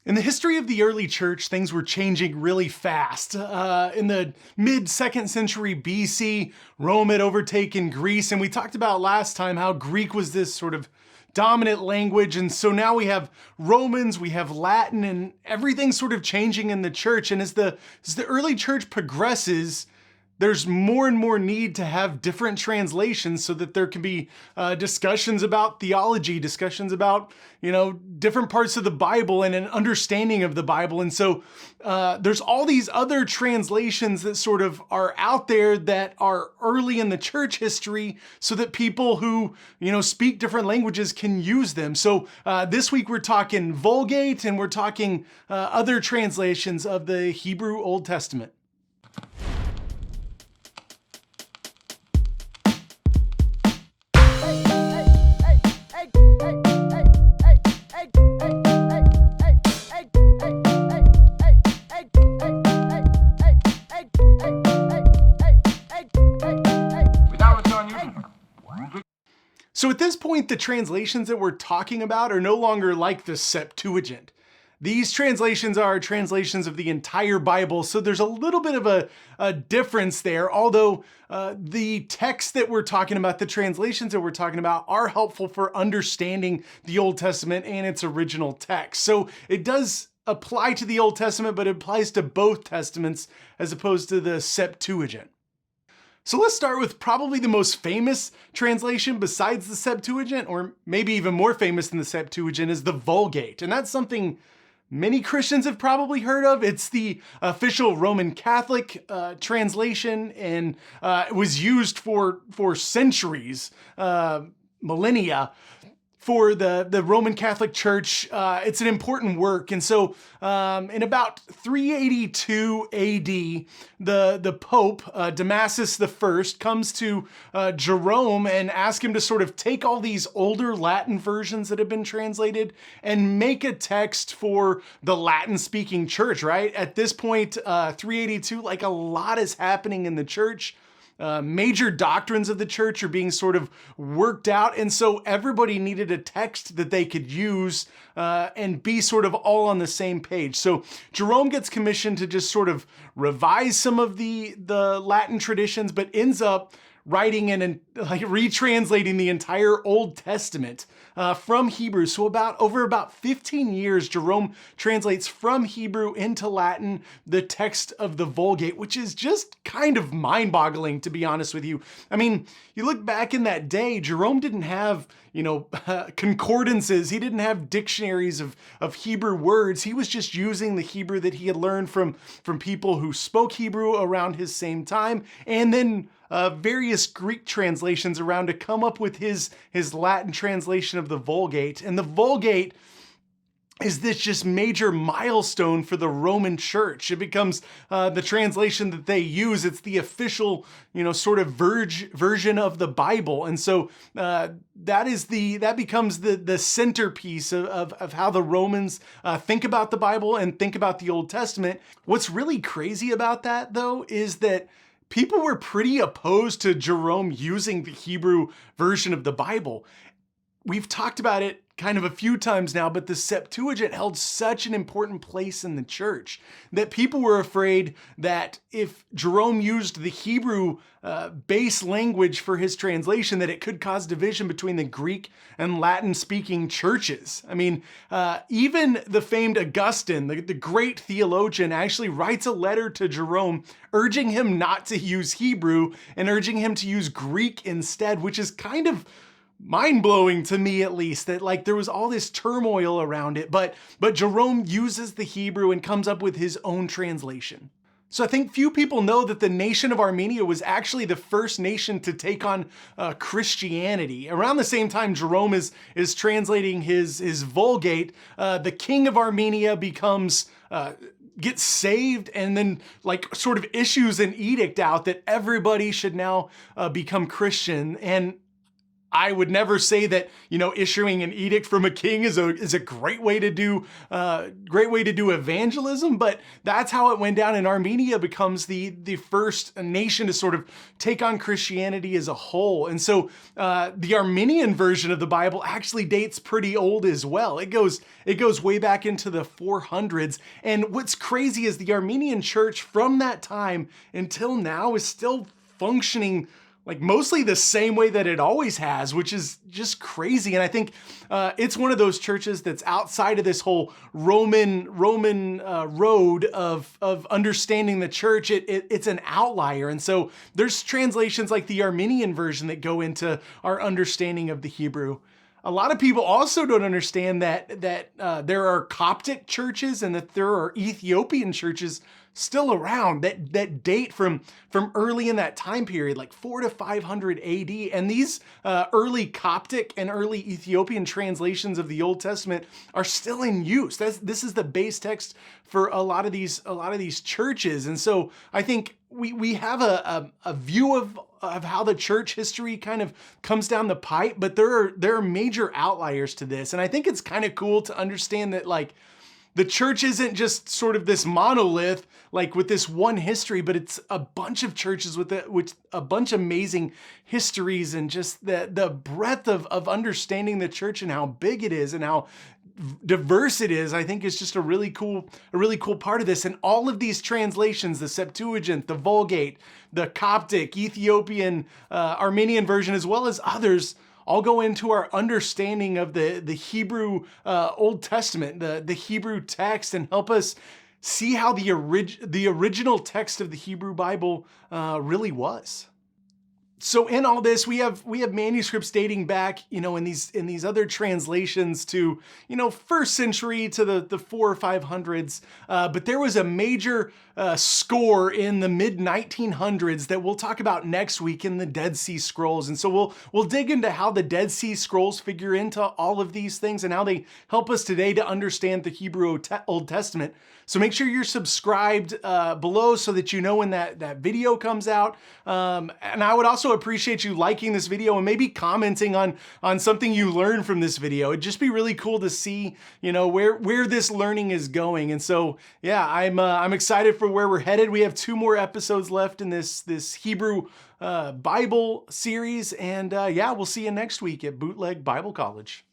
In the history of the early church, things were changing really fast. In the mid-2nd century BC, Rome had overtaken Greece, and we talked about last time how Greek was this sort of dominant language, and so now we have Romans, we have Latin, and everything's sort of changing in the church. And as the early church progresses, there's more and more need to have different translations so that there can be discussions about theology, discussions about, different parts of the Bible and an understanding of the Bible. And so there's all these other translations that sort of are out there that are early in the church history so that people who, speak different languages can use them. So this week we're talking Vulgate and we're talking other translations of the Hebrew Old Testament. So at this point, the translations that we're talking about are no longer like the Septuagint. These translations are translations of the entire Bible, so there's a little bit of a difference there, although the texts that we're talking about, the translations that we're talking about, are helpful for understanding the Old Testament and its original text. So it does apply to the Old Testament, but it applies to both Testaments as opposed to the Septuagint. So let's start with probably the most famous translation besides the Septuagint, or maybe even more famous than the Septuagint, is the Vulgate. And that's something many Christians have probably heard of. It's the official Roman Catholic translation, and it was used for centuries, millennia, for the Roman Catholic Church. It's an important work. And so in about 382 AD, the Pope, Damasus I, comes to Jerome and asks him to sort of take all these older Latin versions that have been translated and make a text for the Latin-speaking church, right? At this point, 382, like a lot is happening in the church. Major doctrines of the church are being sort of worked out, and so everybody needed a text that they could use and be sort of all on the same page. So Jerome gets commissioned to just sort of revise some of the Latin traditions, but ends up writing and retranslating the entire Old Testament from Hebrew. So over about 15 years, Jerome translates from Hebrew into Latin the text of the Vulgate, which is just kind of mind-boggling, to be honest with you. I mean, you look back in that day, Jerome didn't have concordances. He didn't have dictionaries of Hebrew words. He was just using the Hebrew that he had learned from people who spoke Hebrew around his same time, and then various Greek translations around to come up with his Latin translation of the Vulgate. And the Vulgate is this just major milestone for the Roman Church. It becomes the translation that they use. It's the official, sort of version of the Bible. And so that becomes the centerpiece of how the Romans think about the Bible and think about the Old Testament. What's really crazy about that, though, is that people were pretty opposed to Jerome using the Hebrew version of the Bible. We've talked about it kind of a few times now, but the Septuagint held such an important place in the church that people were afraid that if Jerome used the Hebrew base language for his translation, that it could cause division between the Greek and Latin-speaking churches. I mean, even the famed Augustine, the great theologian, actually writes a letter to Jerome urging him not to use Hebrew and urging him to use Greek instead, which is kind of mind-blowing to me, at least, that there was all this turmoil around it, but Jerome uses the Hebrew and comes up with his own translation. So I think few people know that the nation of Armenia was actually the first nation to take on Christianity. Around the same time Jerome is translating his Vulgate, the king of Armenia gets saved and then sort of issues an edict out that everybody should now become Christian. And I would never say that, issuing an edict from a king is a great way to do evangelism, but that's how it went down. And Armenia becomes the first nation to sort of take on Christianity as a whole. And so the Armenian version of the Bible actually dates pretty old as well. It goes way back into the 400s. And what's crazy is the Armenian church from that time until now is still functioning like mostly the same way that it always has, which is just crazy. And I think it's one of those churches that's outside of this whole Roman road of understanding the church. It's an outlier. And so there's translations like the Armenian version that go into our understanding of the Hebrew. A lot of people also don't understand that there are Coptic churches and that there are Ethiopian churches still around that date from early in that time period, like 400 to 500 AD. And these early Coptic and early Ethiopian translations of the Old Testament are still in use. This is the base text for a lot of these churches. And so I think we have a view of how the church history kind of comes down the pipe, but there are major outliers to this. And I think it's kind of cool to understand that, like, the church isn't just sort of this monolith, like with this one history, but it's a bunch of churches with a bunch of amazing histories, and just the breadth of understanding the church and how big it is and how diverse it is, I think is just a really cool part of this. And all of these translations, the Septuagint, the Vulgate, the Coptic, Ethiopian, Armenian version, as well as others, all go into our understanding of the Hebrew Old Testament, the Hebrew text, and help us see how the original text of the Hebrew Bible really was. So in all this, we have manuscripts dating back, in these other translations to, first century to the 400s or 500s. But there was a major score in the mid 1900s that we'll talk about next week in the Dead Sea Scrolls. And so we'll dig into how the Dead Sea Scrolls figure into all of these things and how they help us today to understand the Hebrew Old Testament. So make sure you're subscribed below so that you know when that video comes out. And I would also appreciate you liking this video and maybe commenting on something you learned from this video. It'd just be really cool to see, where this learning is going. And so, yeah, I'm excited for where we're headed. We have 2 more episodes left in this Hebrew Bible series. And yeah, we'll see you next week at Bootleg Bible College.